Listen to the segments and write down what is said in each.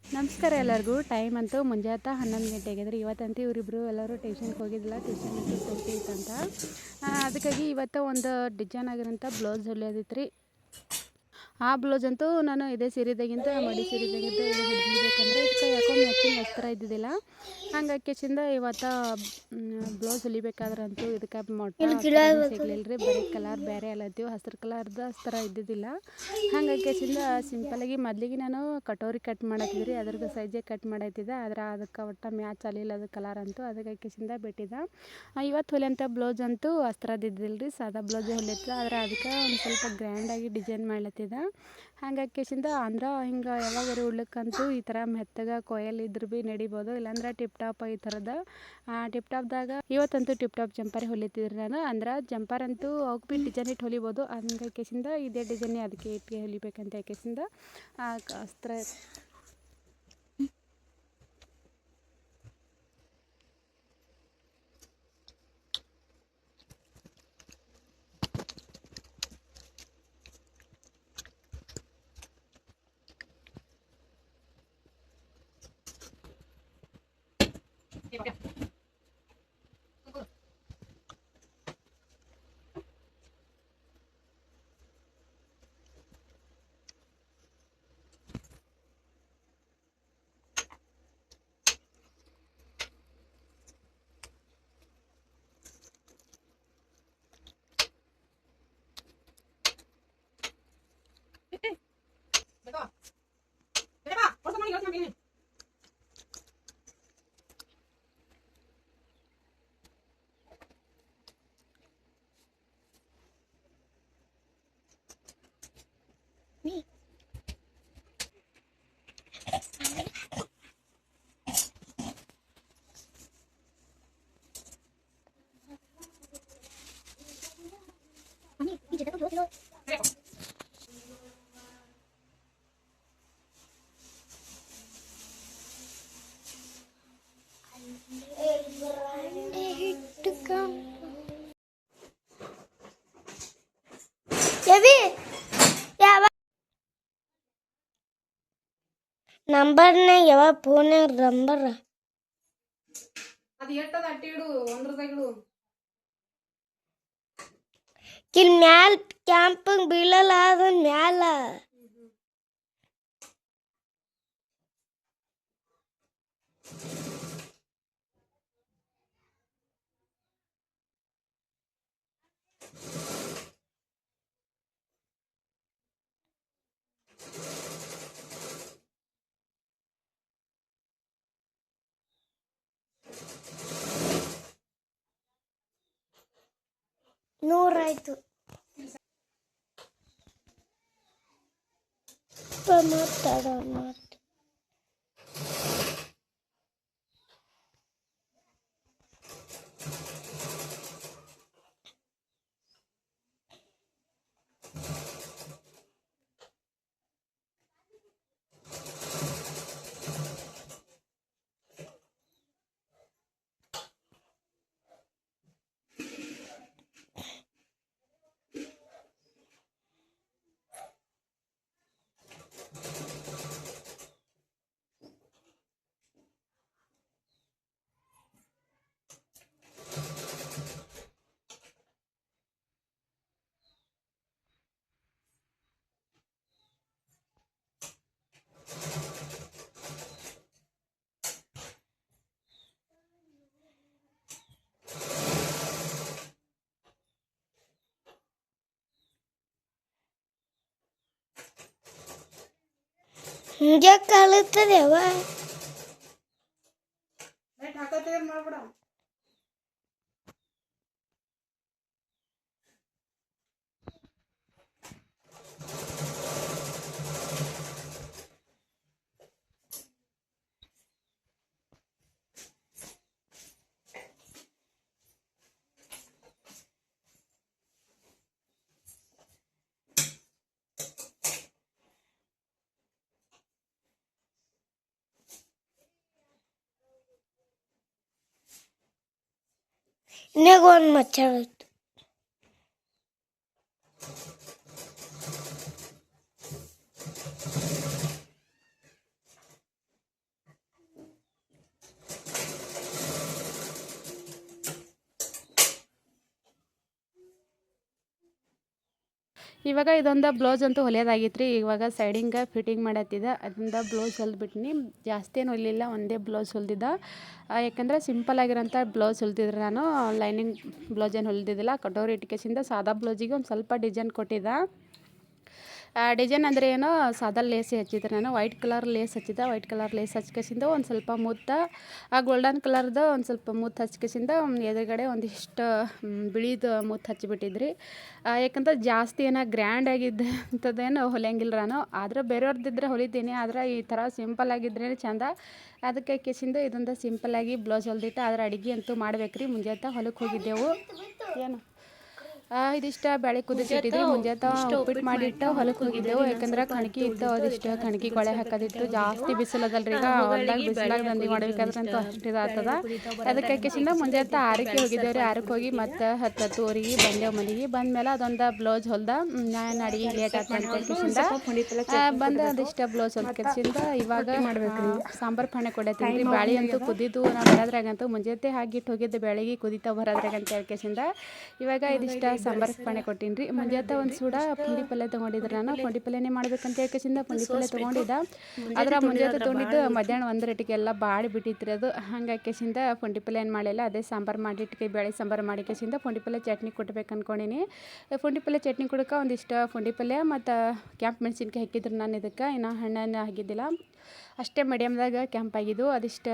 ನಮಸ್ಕಾರ ಎಲ್ಲರಿಗೂ. ಟೈಮ್ ಅಂತೂ ಮುಂಜಾನೆ 11 ಗಂಟೆ ಆಗಿದ್ರೆ ಇವತ್ತಂತೂ ಇವರಿಬ್ಬರು ಎಲ್ಲರೂ ಟ್ಯೂಷನ್ಗೆ ಹೋಗಿದ್ದಿಲ್ಲ. ಟ್ಯೂಷನ್ ಅಂತೂ ಸೂಟಿ ಇತ್ತಂತ ಅದಕ್ಕಾಗಿ ಇವತ್ತು ಒಂದು ಡಿಸೈನ್ ಆಗಿರೋಂಥ ಬ್ಲೌಸ್ ಹೊಲಿಯೋದಿತ್ತು ರೀ. ಆ ಬ್ಲೌಸ್ ಅಂತೂ ನಾನು ಇದೇ ಸೀರೆದಾಗಿಂತ ಮಡಿ ಸೀರೆದಾಗಿಂತ ಹೊಲಿಬೇಕಂದ್ರೆ ಇದಕ್ಕೆ ಯಾಕೋ ಮ್ಯಾಚಿಂಗ್ ಅಸ್ತ್ರ ಇದ್ದಿದ್ದಿಲ್ಲ. ಹಂಗಾಕಿಸಿಂದ ಇವತ್ತು ಬ್ಲೌಸ್ ಹೊಲಿಬೇಕಾದ್ರಂತೂ ಇದಕ್ಕೆ ಮೊಟ್ಟ ಸಿಗ್ಲಿಲ್ಲ ರೀ. ಬರೀ ಕಲರ್ ಬೇರೆ ಅಲ್ಲತ್ತೀವಿ, ಹಸಿರು ಕಲರ್ದು ಅಸ್ತ್ರ ಇದ್ದಿದ್ದಿಲ್ಲ. ಹಂಗಾಕಿಸಿಂದ ಸಿಂಪಲಾಗಿ ಮೊದಲಿಗೆ ನಾನು ಕಟೋರಿ ಕಟ್ ಮಾಡತ್ತಿದ್ರಿ, ಅದ್ರದ್ದು ಸೈಜೇ ಕಟ್ ಮಾಡತ್ತಿದ್ದೆ. ಆದ್ರೆ ಅದಕ್ಕೆ ಒಟ್ಟು ಮ್ಯಾಚ್ ಆಗಲಿಲ್ಲ ಅದು ಕಲರ್ ಅಂತೂ. ಅದಕ್ಕಾಕಿಸಿಂದ ಬಿಟ್ಟಿದ್ದೆ. ಇವತ್ತು ಹೊಲಿಯಂಥ ಬ್ಲೌಸ್ ಅಂತೂ ಅಸ್ತ್ರದ್ದು ಇದ್ದಿಲ್ಲ ರೀ, ಸಾದಾ ಬ್ಲೌಸೇ ಹೊಲಿಯತ್ತಿದ್ದ. ಆದರೆ ಅದಕ್ಕೆ ಒಂದು ಸ್ವಲ್ಪ ಗ್ರ್ಯಾಂಡಾಗಿ ಡಿಸೈನ್ ಮಾಡ್ಲತ್ತಿದ್ದ. ಹಂಗಾಕಿಸಿಂದ ಅಂದ್ರೆ ಹಿಂಗೆ ಯಾವಾಗಾರು ಉಡ್ಲಿಕ್ಕಂತೂ ಈ ಥರ ಮೆತ್ತಗೆ ಕೊಯಲ್ ಇದ್ರೆ ಭೀ ನಡಿಬೋದು, ಇಲ್ಲಾಂದ್ರೆ ಟಿಪ್ ಟಾಪ್ ಈ ಥರದ್ದು ಟಿಪ್ ಟಾಪ್ದಾಗ ಇವತ್ತಂತೂ ಟಿಪ್ ಟಾಪ್ ಜಂಪರ್ ಹೊಲಿತಿದ್ರಿ ನಾನು. ಅಂದ್ರೆ ಜಂಪರ್ ಅಂತೂ ಅವಕ್ಕೆ ಭೀ ಡಿಸೈನ್ ಇಟ್ಟು ಹೊಲಿಬೋದು. ಹಂಗಾಕಿಸಿಂದ ಇದೇ ಡಿಸೈನ್ ಅದಕ್ಕೆ ಇಟ್ಟು ಹೊಲಿಬೇಕಂತ ಯಾಕೆಸಿಂದ ಅಸ್ತ್ರ ನಂಬರ್ನ ಯಾವ ಫೋನ್ಯಾಗ ನಂಬರ್ ಅದು ಎಟ್ಟದ ಅಟ್ಟಿ ಇಡು, ಒಂದ್ರದಾಗಿಡು. ಕಿಲ್ ಮ್ಯಾಲ್ ಕ್ಯಾಂಪಿಂಗ್ ಬೀಳಲ್ಲ, ಅದು ಮ್ಯಾಲ ನೂರಾಯ್ತು. ಮಾತಾಡ ಹಿಂಗೆ ಕಳುತ್ತದೆ ಅವ ಮಾಡ್ಬಿಡ. ಇನ್ನೇಗ ಒಂದು ಮಚ್ಚಾಯಿತು. ಇವಾಗ ಇದೊಂದು ಬ್ಲೌಸ್ ಅಂತೂ ಹೊಲಿಯೋದಾಗಿತ್ತು ರೀ. ಇವಾಗ ಸೈಡಿಂಗೆ ಫಿಟ್ಟಿಂಗ್ ಮಾಡತ್ತಿದ್ದೆ. ಅದರಿಂದ ಬ್ಲೌಸ್ ಹೊಲ್ದ್ಬಿಟ್ಟಿನಿ. ಜಾಸ್ತಿ ಏನು ಹೊಲಿಲಿಲ್ಲ, ಒಂದೇ ಬ್ಲೌಸ್ ಹೊಲ್ದಿದ್ದ. ಯಾಕಂದರೆ ಸಿಂಪಲ್ ಆಗಿರೋಂಥ ಬ್ಲೌಸ್ ಹೊಲ್ದಿದ್ರೆ ನಾನು ಲೈನಿಂಗ್ ಬ್ಲೌಸ್ ಏನು ಹೊಲ್ದಿದ್ದಿಲ್ಲ. ಕಟೋರಿ ಇಟ್ಕೇಸಿಂದ ಸಾದಾ ಬ್ಲೌಸಿಗೆ ಒಂದು ಸ್ವಲ್ಪ ಡಿಸೈನ್ ಕೊಟ್ಟಿದ್ದೆ. ಡಿಸೈನ್ ಅಂದರೆ ಏನೋ ಸಾದಾ ಲೇಸ್ ಹಚ್ಚಿದ್ರೆ ನಾನು ವೈಟ್ ಕಲರ್ ಲೇಸ್ ಹಚ್ಚಿದ್ದೆ. ವೈಟ್ ಕಲರ್ ಲೇಸ್ ಹಚ್ಕೇಸಿಂದ ಒಂದು ಸ್ವಲ್ಪ ಮುತ್ತ ಗೋಲ್ಡನ್ ಕಲರ್ದು ಒಂದು ಸ್ವಲ್ಪ ಮುತ್ತು ಹಚ್ಕೇಸಿಂದ ಎದುರುಗಡೆ ಒಂದಿಷ್ಟು ಬಿಳಿದು ಮುತ್ತು ಹಚ್ಚಿಬಿಟ್ಟಿದ್ರಿ. ಯಾಕಂದ್ರೆ ಜಾಸ್ತಿ ಏನೋ ಗ್ರ್ಯಾಂಡ್ ಆಗಿದ್ದು ಅಂಥದ್ದೇನು ಹೊಲಿಯಂಗಿಲ್ಲ ನಾನು. ಆದ್ರೆ ಬೇರೆಯವ್ರದ್ದಿದ್ರೆ ಹೊಲಿತೀನಿ, ಆದ್ರೆ ಈ ಥರ ಸಿಂಪಲ್ ಆಗಿದ್ರೇ ಚೆಂದ. ಅದಕ್ಕೆ ಕೇಸಿಂದ ಇದೊಂದು ಸಿಂಪಲ್ಲಾಗಿ ಬ್ಲೌಸ್ ಹೊಲ್ದಿಟ್ಟು. ಆದ್ರೆ ಅಡುಗೆ ಅಂತೂ ಮಾಡ್ಬೇಕ್ರಿ. ಮುಂಜಾನೆ ಹೊಲಕ್ಕೆ ಹೋಗಿದ್ದೆವು. ಏನು ಇದಿಷ್ಟ ಬೇಳೆ ಕುದಿಸಿಟ್ಟಿದ್ವಿ. ಮುಂಜಾನೆ ಉಪ್ಪಿಟ್ಟು ಮಾಡಿಟ್ಟು ಹೊಲಕ್ಕೆ ಹೋಗಿದ್ದೆವು. ಯಾಕಂದ್ರೆ ಕಣ್ಕಿ ಇತ್ತು, ಅದಿಷ್ಟು ಕಣ್ಕಿ ಕೊಳೆ ಹಾಕೋದಿತ್ತು. ಜಾಸ್ತಿ ಬಿಸಿಲದಲ್ರಿ ಈಗ, ಹೊಲ್ದಾಗ ಬಿಸಿಲಾಗ ದಂಧೆ ಮಾಡ್ಬೇಕಾದ್ರಂತೂ ಅಷ್ಟು ಇದಾಗ್ತದ. ಅದಕ್ಕೆ ಕೇಸಿಂದ ಮುಂಜಾನೆ 6ಕ್ಕೆ ಹೋಗಿದ್ದೇವೆ ರೀ. 6ಕ್ಕೆ ಹೋಗಿ ಮತ್ತು 10-10ವರೆಗೆ ಬಂದೆವು ಮನೆಗೆ. ಬಂದಮೇಲೆ ಅದೊಂದು ಬ್ಲೌಸ್ ಹೊಲ್ದ. ನಾನು ಅಡುಗೆ ಲೇಟ್ ಆಗ್ತದೆ ಅಂತ ಕೇಸಿಂದ ಬಂದು ಅದಿಷ್ಟು ಬ್ಲೌಸ್ ಹೊಲ್ಕೆಸಿಂದ ಇವಾಗ ಸಾಂಬಾರು ಪಾಣೆ ಕೊಡತ್ತೀನಿ ರೀ. ಬ್ಯಾಳಿ ಅಂತೂ ಕುದ್ದಿದ್ದು ನಾವು ಬರೋದ್ರಾಗಂತೂ ಮುಂಜಾನೆ ಹಾಕಿಟ್ಟು ಹೋಗಿದ್ದೆ. ಬೆಳಗ್ಗೆ ಕುದಿತಾ ಬರೋದ್ರಾಗ ಅಂತ ಹೇಳ್ಕೇಸಿಂದ ಇವಾಗ ಇದಿಷ್ಟು ಸಾಂಬಾರು ಪಾಣೆ ಕೊಟ್ಟೀನಿ ರೀ. ಮುಂಜಾನೆ ಒಂದು ಸೂಡ ಪುಂಡಿ ಪಲ್ಯ ತೊಗೊಂಡಿದ್ರೆ ನಾನು. ಪುಂಡಿ ಪಲ್ಯನೇ ಮಾಡ್ಬೇಕಂತ ಹೇಳ್ಕೇಸಿಂದ ಪುಂಡಿ ಪಲ್ಯ ತೊಗೊಂಡಿದ್ದ. ಆದ್ರೆ ಮುಂಜಾನೆ ತೊಗೊಂಡಿದ್ದು ಮಧ್ಯಾಹ್ನ 1 ಎಲ್ಲ ಬಾಡಿ ಬಿಟ್ಟಿತ್ತು ಅದು. ಹಂಗೆ ಕೇಸಿಂದ ಪುಂಡಿ ಪಲ್ಯ ಏನು ಮಾಡಲಿಲ್ಲ. ಅದೇ ಸಾಂಬಾರು ಮಾಡಿಟ್ಟು ಬೇಳೆ ಸಾಂಬಾರು ಮಾಡಿ ಕೇಸಿಂದ ಪುಂಡಿ ಪಲ್ಯ ಚಟ್ನಿ ಕೊಡ್ಬೇಕು ಅಂದ್ಕೊಂಡಿನಿ. ಪುಂಡಿ ಪಲ್ಯ ಚಟ್ನಿ ಕೊಡೋಕೆ ಒಂದಿಷ್ಟು ಪುಂಡಿ ಪಲ್ಯ ಮತ್ತು ಕೆಂಪು ಮೆಣಸಿನ್ಕಾಯಿ ಹಾಕಿದ್ರು ನಾನು. ಇದಕ್ಕೆ ಇನ್ನು ಹಣ್ಣನ್ನು ಹಾಕಿದ್ದಿಲ್ಲ, ಅಷ್ಟೇ ಮೀಡಿಯಮ್ದಾಗ ಕೆಂಪಾಗಿದ್ದು. ಅದಿಷ್ಟು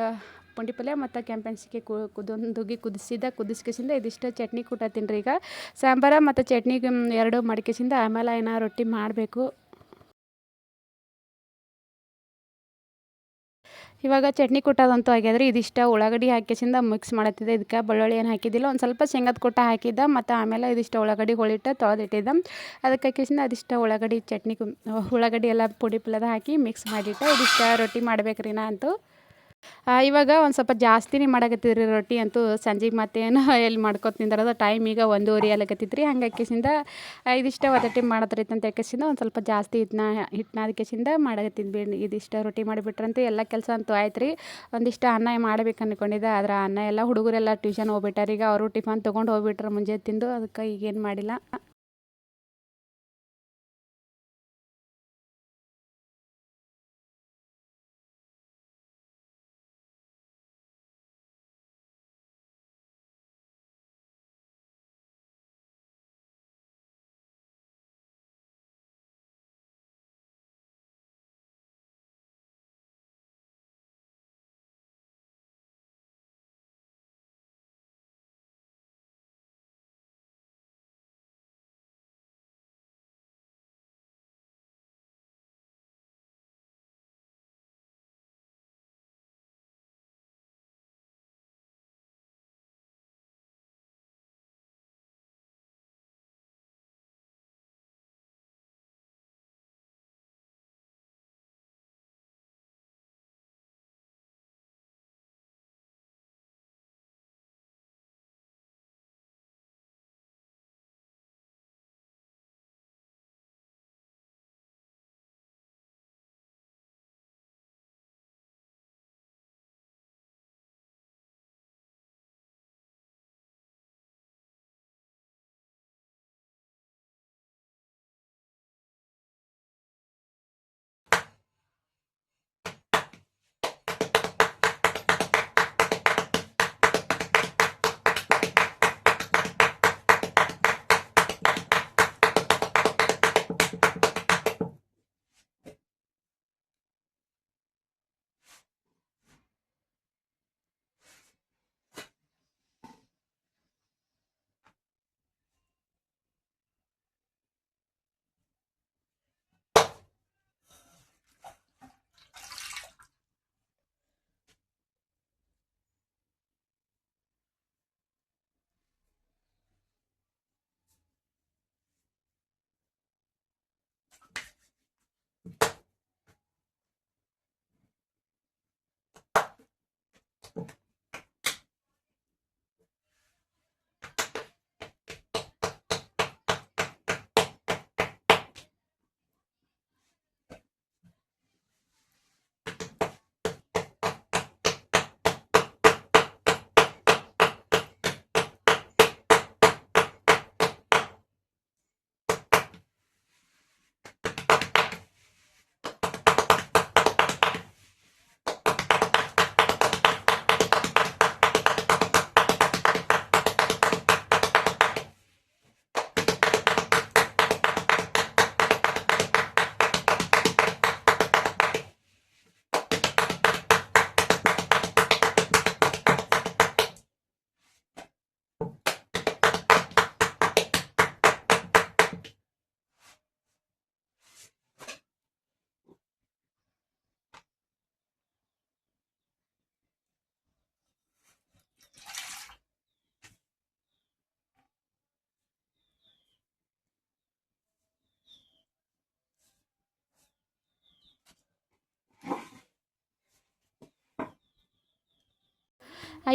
ಪುಂಡಿ ಪಲ್ಯ ಮತ್ತು ಕೆಂಪು ಮೆಣಸಿನ್ಕಾಯಿ ಕುದಿಸ್ಕೇಸಿಂದ ಇದಿಷ್ಟು ಚಟ್ನಿ ಕುಟ್ಟತ್ತೀನಿ ರೀ. ಈಗ ಸಾಂಬಾರು ಮತ್ತು ಚಟ್ನಿಗೆ ಎರಡು ಮಾಡ್ಕೇಸಿಂದ ಆಮೇಲೆ ಏನೋ ರೊಟ್ಟಿ ಮಾಡಬೇಕು. ಇವಾಗ ಚಟ್ನಿ ಕುಟ್ಟೋದಂತೂ ಆಗ್ಯದ್ರಿ. ಇದಿಷ್ಟು ಉಳ್ಳಾಗಡ್ಡಿ ಹಾಕಿಸಿಂದ ಮಿಕ್ಸ್ ಮಾಡತ್ತಿದ್ದೆ. ಇದಕ್ಕೆ ಬೆಳ್ಳುಳ್ಳಿ ಏನು ಹಾಕಿದ್ದಿಲ್ಲ, ಒಂದು ಸ್ವಲ್ಪ ಶೇಂಗಾದ ಕುಟ್ಟ ಹಾಕಿದ್ದೆ. ಮತ್ತು ಆಮೇಲೆ ಇದಿಷ್ಟು ಉಳ್ಳಾಗಡ್ಡಿ ಹೊಳಿಟ್ಟು ತೊಳೆದಿಟ್ಟಿದ್ದೆ. ಅದಕ್ಕೆ ಹಾಕಿಸಿಂದ ಅದಿಷ್ಟು ಉಳ್ಳಾಗಡ್ಡಿ ಎಲ್ಲ ಪುಡಿ ಪಲ್ಯದ ಹಾಕಿ ಮಿಕ್ಸ್ ಮಾಡಿಟ್ಟು ಇದಿಷ್ಟು ರೊಟ್ಟಿ ಮಾಡ್ಬೇಕ್ರಿ ನಾ ಅಂತೂ. ಇವಾಗ ಒಂದು ಸ್ವಲ್ಪ ಜಾಸ್ತಿನೇ ಮಾಡಕತ್ತಿದ್ರಿ ರೊಟ್ಟಿ ಅಂತೂ. ಸಂಜೆಗೆ ಮತ್ತೇನು ಎಲ್ಲಿ ಮಾಡ್ಕೊತ ನಿಂದ್ರದ, ಟೈಮ್ ಈಗ 1:30 ಆಗಕತ್ತಿತ್ತು. ಹಂಗೆ ಹಾಕಿಸಿಂದ ಇದಿಷ್ಟು ಒತ್ತಟ್ಟಿ ಮಾಡತ್ರಿತ್ತು ಅಂತ ಹೇಳ್ಕೇಸಿಂದ ಒಂದು ಸ್ವಲ್ಪ ಜಾಸ್ತಿ ಹಿಟ್ಟನ್ನ ಅದಕ್ಕೆಸಿಂದ ಮಾಡಕತ್ತಿದ್ವಿ. ಇದಿಷ್ಟು ರೊಟ್ಟಿ ಮಾಡಿಬಿಟ್ರಂತೂ ಎಲ್ಲ ಕೆಲಸ ಅಂತೂ ಆಯ್ತು ರೀ. ಒಂದಿಷ್ಟು ಅನ್ನ ಮಾಡ್ಬೇಕು ಅಂದ್ಕೊಂಡಿದ್ದೆ. ಆದ್ರೆ ಅನ್ನ ಎಲ್ಲ ಹುಡುಗರೆಲ್ಲ ಟ್ಯೂಷನ್ ಹೋಗ್ಬಿಟ್ಟಾರ. ಈಗ ಅವರು ಟಿಫನ್ ತೊಗೊಂಡು ಹೋಗ್ಬಿಟ್ರೆ ಮುಂಜಾನೆ ತಿಂದು. ಅದಕ್ಕೆ ಈಗೇನು ಮಾಡಿಲ್ಲ.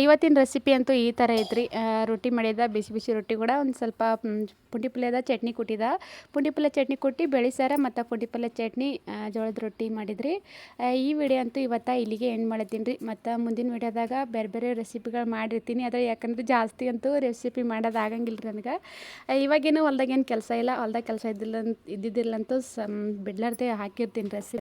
ಇವತ್ತಿನ ರೆಸಿಪಿ ಅಂತೂ ಈ ಥರ ಐತ್ರಿ. ರೊಟ್ಟಿ ಮಾಡಿದ, ಬಿಸಿ ಬಿಸಿ ರೊಟ್ಟಿ ಕೂಡ ಒಂದು ಸ್ವಲ್ಪ ಪುಂಡಿ ಪಲ್ಯದ ಚಟ್ನಿ ಕೊಟ್ಟಿದ್ದ. ಪುಂಡಿ ಪಲ್ಯ ಚಟ್ನಿ ಕೊಟ್ಟು ಬೇಳೆ ಸಾರ ಮತ್ತು ಪುಂಡಿ ಪಲ್ಯ ಚಟ್ನಿ, ಜೋಳದ ರೊಟ್ಟಿ ಮಾಡಿದ್ರಿ. ಈ ವಿಡಿಯೋ ಅಂತೂ ಇವತ್ತು ಇಲ್ಲಿಗೆ ಎಂಡ್ ಮಾಡತ್ತೀನಿ ರೀ. ಮತ್ತು ಮುಂದಿನ ವಿಡಿಯೋದಾಗ ಬೇರೆ ಬೇರೆ ರೆಸಿಪಿಗಳು ಮಾಡಿರ್ತೀನಿ. ಆದರೆ ಯಾಕಂದ್ರೆ ಜಾಸ್ತಿ ಅಂತೂ ರೆಸಿಪಿ ಮಾಡೋದು ಆಗಂಗಿಲ್ಲ ರೀ ನನಗೆ. ಇವಾಗೇನು ಹೊಲ್ದಾಗೇನು ಕೆಲಸ ಇಲ್ಲ, ಹೊಲ್ದಾಗ ಕೆಲಸ ಇದ್ದಿದ್ದಿಲ್ಲಂತೂ ಬಿಡ್ಲಾರ್ದೆ ಹಾಕಿರ್ತೀನಿ ರೆಸಿಪಿ.